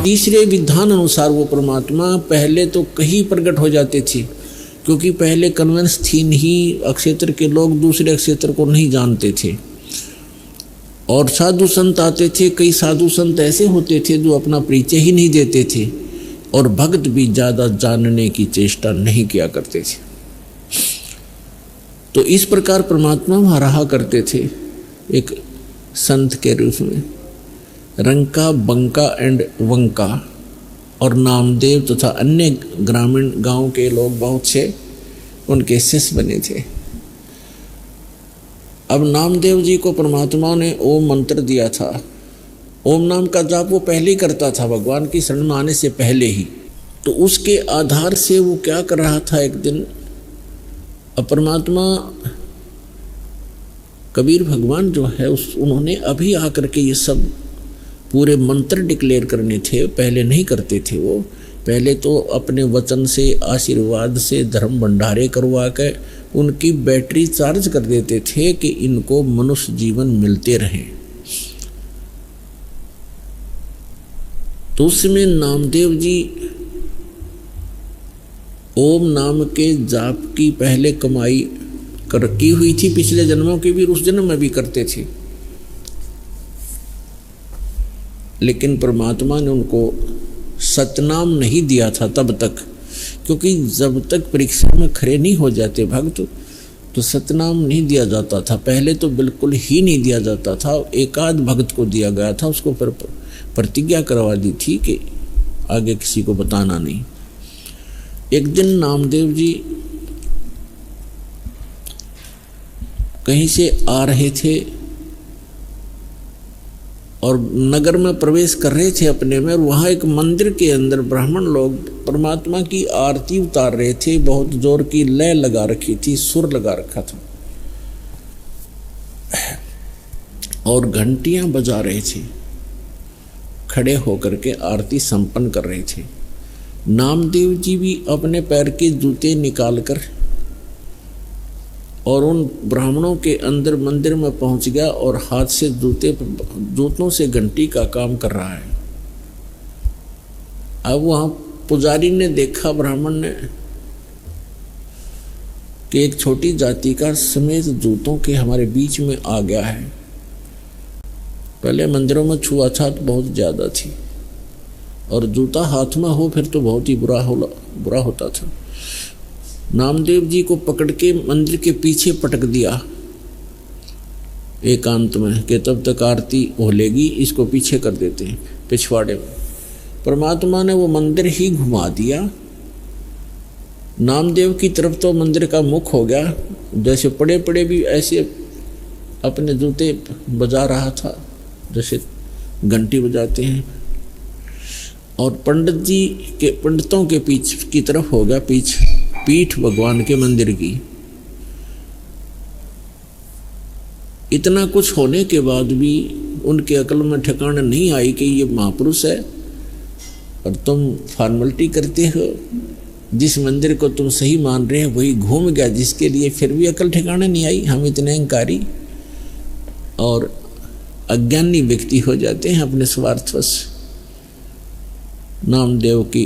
तीसरे विधान अनुसार वो परमात्मा पहले तो कहीं प्रकट हो जाते थे, क्योंकि पहले कन्वेंस थी नहीं, अक्षेत्र के लोग दूसरे अक्षेत्र को नहीं जानते थे और साधु संत आते थे। कई साधु संत ऐसे होते थे जो अपना परिचय ही नहीं देते थे और भक्त भी ज़्यादा जानने की चेष्टा नहीं किया करते थे। तो इस प्रकार परमात्मा वहाँ रहा करते थे एक संत के रूप में। रंका, बंका एंड वंका और नामदेव तथा अन्य ग्रामीण गांव के लोग बहुत से उनके शिष्य बने थे। अब नामदेव जी को परमात्मा ने ओम मंत्र दिया था। ओम नाम का जाप वो पहले ही करता था, भगवान की शरण में आने से पहले ही। तो उसके आधार से वो क्या कर रहा था, एक दिन परमात्मा कबीर भगवान जो है उन्होंने अभी आकर के ये सब पूरे मंत्र डिक्लेयर करने थे, पहले नहीं करते थे। वो पहले तो अपने वचन से, आशीर्वाद से, धर्म भंडारे करवा के उनकी बैटरी चार्ज कर देते थे कि इनको मनुष्य जीवन मिलते रहे। तो उसमें नामदेव जी ओम नाम के जाप की पहले कमाई की हुई थी, पिछले जन्मों की भी, उस जन्म में भी करते थे। लेकिन परमात्मा ने उनको सतनाम नहीं दिया था तब तक, क्योंकि जब तक परीक्षा में खड़े नहीं हो जाते भक्त तो सतनाम नहीं दिया जाता था। पहले तो बिल्कुल ही नहीं दिया जाता था, एकाध भक्त को दिया गया था, उसको फिर प्रतिज्ञा करवा दी थी कि आगे किसी को बताना नहीं। एक दिन नामदेव जी कहीं से आ रहे थे और नगर में प्रवेश कर रहे थे अपने में, और वहाँ एक मंदिर के अंदर ब्राह्मण लोग परमात्मा की आरती उतार रहे थे। बहुत जोर की लय लगा रखी थी, सुर लगा रखा था और घंटियां बजा रहे थे, खड़े होकर के आरती संपन्न कर रहे थे। नामदेव जी भी अपने पैर के जूते निकालकर और उन ब्राह्मणों के अंदर मंदिर में पहुंच गया और हाथ से जूतों से घंटी का काम कर रहा है। अब वहां पुजारी ने देखा, ब्राह्मण ने, कि एक छोटी जाति का समेत जूतों के हमारे बीच में आ गया है। पहले मंदिरों में छुआछूत बहुत ज्यादा थी और जूता हाथ में हो फिर तो बहुत ही बुरा होता था। नामदेव जी को पकड़ के मंदिर के पीछे पटक दिया एकांत में कि तब तक आरती होलेगी, इसको पीछे कर देते हैं पिछवाड़े में। परमात्मा ने वो मंदिर ही घुमा दिया। नामदेव की तरफ तो मंदिर का मुख हो गया, जैसे पड़े पड़े भी ऐसे अपने जूते बजा रहा था जैसे घंटी बजाते हैं, और पंडितों के पीछ की तरफ हो गया पीठ भगवान के मंदिर की। इतना कुछ होने के बाद भी उनके अकल में ठिकाना नहीं आई कि ये महापुरुष है और तुम फॉर्मेलिटी करते हो। जिस मंदिर को तुम सही मान रहे हो वही घूम गया, जिसके लिए फिर भी अकल ठिकाना नहीं आई। हम इतने अहंकारी और अज्ञानी व्यक्ति हो जाते हैं अपने स्वार्थवश। नामदेव की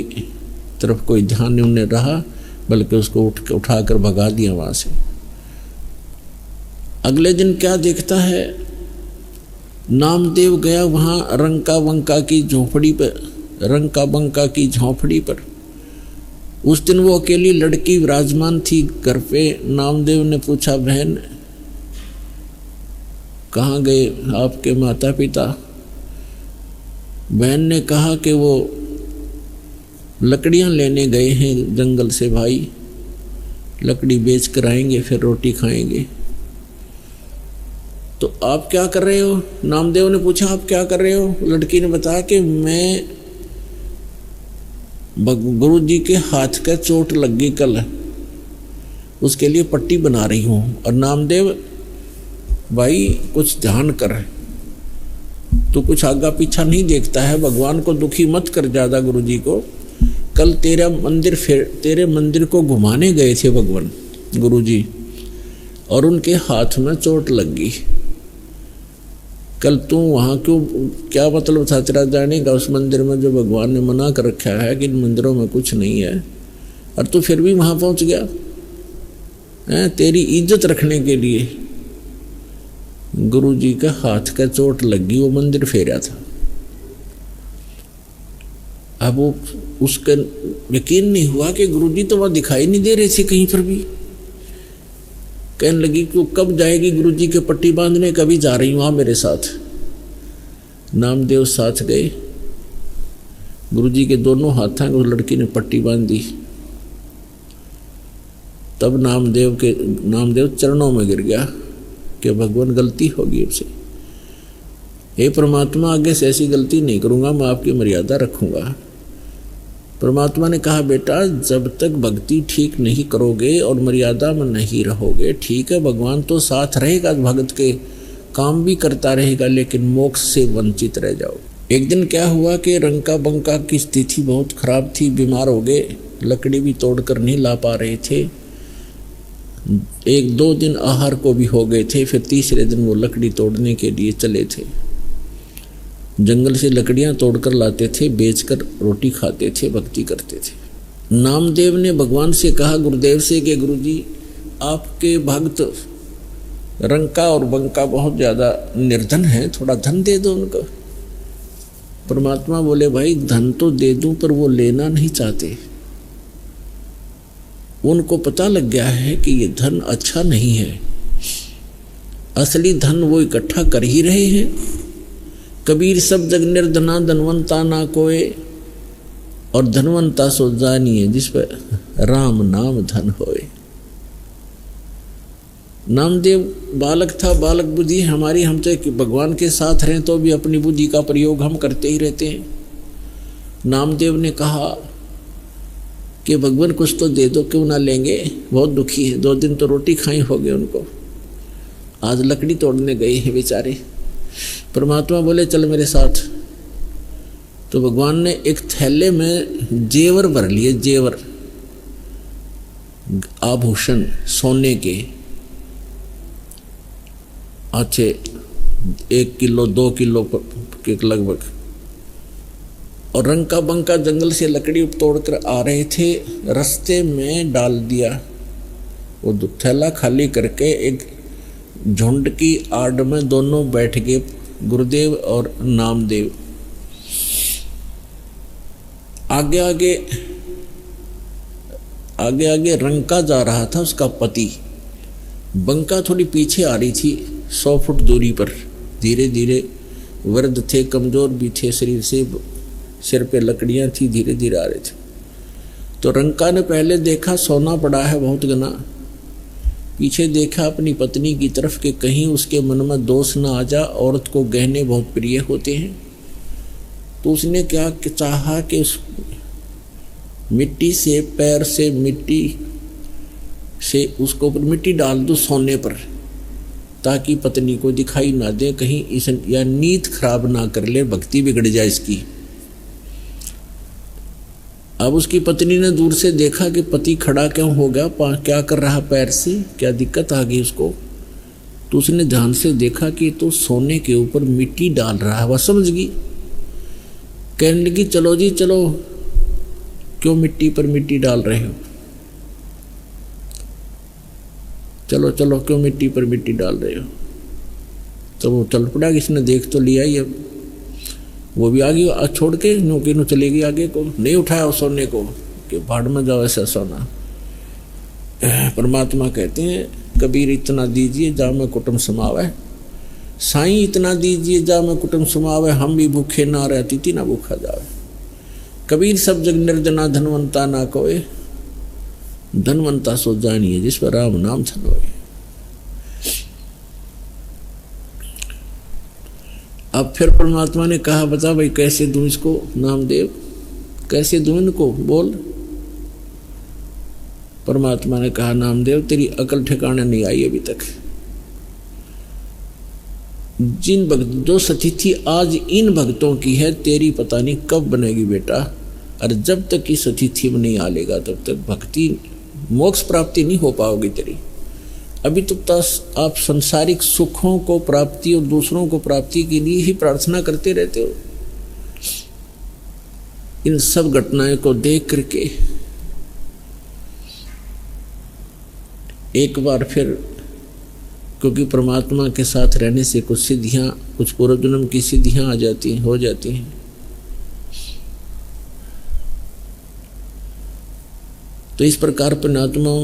तरफ कोई ध्यान नहीं उन्हें रहा, बल्कि उसको उठाकर भगा दिया वहां से। अगले दिन क्या देखता है, नामदेव गया वहां रंका बंका की झोंपड़ी पर। उस दिन वो अकेली लड़की विराजमान थी घर पे। नामदेव ने पूछा, बहन कहाँ गए आपके माता पिता? बहन ने कहा कि वो लकड़ियां लेने गए हैं जंगल से भाई, लकड़ी बेच कर आएंगे फिर रोटी खाएंगे। तो आप क्या कर रहे हो? नामदेव ने पूछा, आप क्या कर रहे हो? लड़की ने बताया कि मैं गुरु जी के हाथ का चोट लग गई कल, उसके लिए पट्टी बना रही हूँ। और नामदेव, भाई कुछ ध्यान कर, तू कुछ आगा पीछा नहीं देखता है, भगवान को दुखी मत कर ज्यादा। गुरु जी को कल तेरे मंदिर को घुमाने गए थे भगवान गुरु जी, और उनके हाथ में चोट लग गई। कल तू वहाँ क्यों, क्या मतलब था तेरा जाने का उस मंदिर में जो भगवान ने मना कर रखा है कि इन मंदिरों में कुछ नहीं है, और तू फिर भी वहाँ पहुँच गया है? तेरी इज्जत रखने के लिए गुरु जी का हाथ का चोट लगी, वो मंदिर फेरा था। अब वो उसका यकीन नहीं हुआ कि गुरु जी तो वहाँ दिखाई नहीं दे रहे थे कहीं पर भी। कहने लगी कि कब जाएगी गुरु जी के पट्टी बांधने, कभी जा रही हूँ, आ मेरे साथ। नामदेव साथ गए, गुरु जी के दोनों हाथों को उस लड़की ने पट्टी बांध दी। तब नामदेव चरणों में गिर गया कि भगवान गलती होगी हमसे, हे परमात्मा आगे से ऐसी गलती नहीं करूँगा, मैं आपकी मर्यादा रखूँगा। परमात्मा ने कहा बेटा जब तक भक्ति ठीक नहीं करोगे और मर्यादा में नहीं रहोगे, ठीक है भगवान तो साथ रहेगा, भगत के काम भी करता रहेगा, लेकिन मोक्ष से वंचित रह जाओ। एक दिन क्या हुआ कि रंका बंका की स्थिति बहुत खराब थी, बीमार हो गए, लकड़ी भी तोड़कर नहीं ला पा रहे थे। 1-2 दिन आहार को भी हो गए थे। फिर तीसरे दिन वो लकड़ी तोड़ने के लिए चले थे। जंगल से लकड़ियां तोड़कर लाते थे, बेचकर रोटी खाते थे, भक्ति करते थे। नामदेव ने भगवान से कहा, गुरुदेव से, कि गुरुजी आपके भक्त रंका और बंका बहुत ज़्यादा निर्धन है, थोड़ा धन दे दो उनको। परमात्मा बोले भाई धन तो दे दूं पर वो लेना नहीं चाहते। उनको पता लग गया है कि ये धन अच्छा नहीं है, असली धन वो इकट्ठा कर ही रहे हैं। कबीर सब जग निर्धना धनवंता ना कोय, और धनवंता सो जानिए जिस पर राम नाम धन होए। नामदेव बालक था, बालक बुद्धि हमारी, हम तो कि भगवान के साथ रहें तो भी अपनी बुद्धि का प्रयोग हम करते ही रहते हैं। नामदेव ने कहा कि भगवान कुछ तो दे दो, क्यों ना लेंगे, बहुत दुखी है, 2 दिन तो रोटी खाई हो गए उनको, आज लकड़ी तोड़ने गए हैं बेचारे। परमात्मा बोले चल मेरे साथ। तो भगवान ने एक थैले में जेवर भर लिए, जेवर आभूषण सोने के अच्छे 1 किलो 2 किलो के लगभग, और रंका बंका जंगल से लकड़ी तोड़कर आ रहे थे, रास्ते में डाल दिया। वो थैला खाली करके एक झुंड की आड़ में दोनों बैठ गए, गुरुदेव और नामदेव। आगे आगे रंका जा रहा था, उसका पति। बंका थोड़ी पीछे आ रही थी 100 फुट दूरी पर। धीरे धीरे, वृद्ध थे, कमजोर भी थे शरीर से, सिर पे लकड़ियां थी, धीरे धीरे आ रहे थे। तो रंका ने पहले देखा सोना पड़ा है बहुत घना, पीछे देखा अपनी पत्नी की तरफ कि कहीं उसके मन में दोष ना आ जा, औरत को गहने बहुत प्रिय होते हैं। तो उसने क्या चाहा कि उस मिट्टी से, पैर से मिट्टी से उसको ऊपर मिट्टी डाल दूं सोने पर, ताकि पत्नी को दिखाई ना दे, कहीं इस या नीयत खराब ना कर ले, भक्ति बिगड़ जाए इसकी। अब उसकी पत्नी ने दूर से देखा कि पति खड़ा क्यों हो गया, क्या कर रहा पैर से, क्या दिक्कत आ गई उसको। तो उसने ध्यान से देखा कि तो सोने के ऊपर मिट्टी डाल रहा है। वह समझ गई, कहने लगी चलो जी चलो, क्यों मिट्टी पर मिट्टी डाल रहे हो, चलो चलो क्यों मिट्टी पर मिट्टी डाल रहे हो। तो वो चल पड़ा, किसने देख तो लिया ही। अब वो भी आगे छोड़ के नो चले गई आगे को, नहीं उठाया उस सोने को कि भाड़ में जाओ ऐसा सोना। परमात्मा कहते हैं कबीर इतना दीजिए जा में कुटुंब समावे, साईं इतना दीजिए जा में कुटुंब समावे, हम भी भूखे ना रहे अतिथि ना भूखा जावे। कबीर सब जग निर्धना धनवंता ना कोय, धनवंता सो जानिए जिस पर राम नाम धन होए। अब फिर परमात्मा ने कहा बता भाई कैसे दूं इसको, नामदेव कैसे दूं इनको, बोल। परमात्मा ने कहा नामदेव तेरी अकल ठिकाने नहीं आई अभी तक। जिन भक्त जो सतिथि आज इन भक्तों की है, तेरी पता नहीं कब बनेगी बेटा। और जब तक इस अतिथि में नहीं आ लेगा तब तक भक्ति मोक्ष प्राप्ति नहीं हो पाओगी तेरी। अभी तो आप संसारिक सुखों को प्राप्ति और दूसरों को प्राप्ति के लिए ही प्रार्थना करते रहते हो। इन सब घटनाएं को देख करके एक बार फिर, क्योंकि परमात्मा के साथ रहने से कुछ सिद्धियां, कुछ पूर्व जन्म की सिद्धियां हो जाती हैं। तो इस प्रकार पुण्यात्मा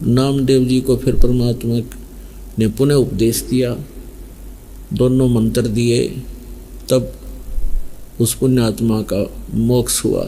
नामदेव जी को फिर परमात्मा ने पुनः उपदेश दिया, दोनों मंत्र दिए, तब उस पुण्यात्मा का मोक्ष हुआ।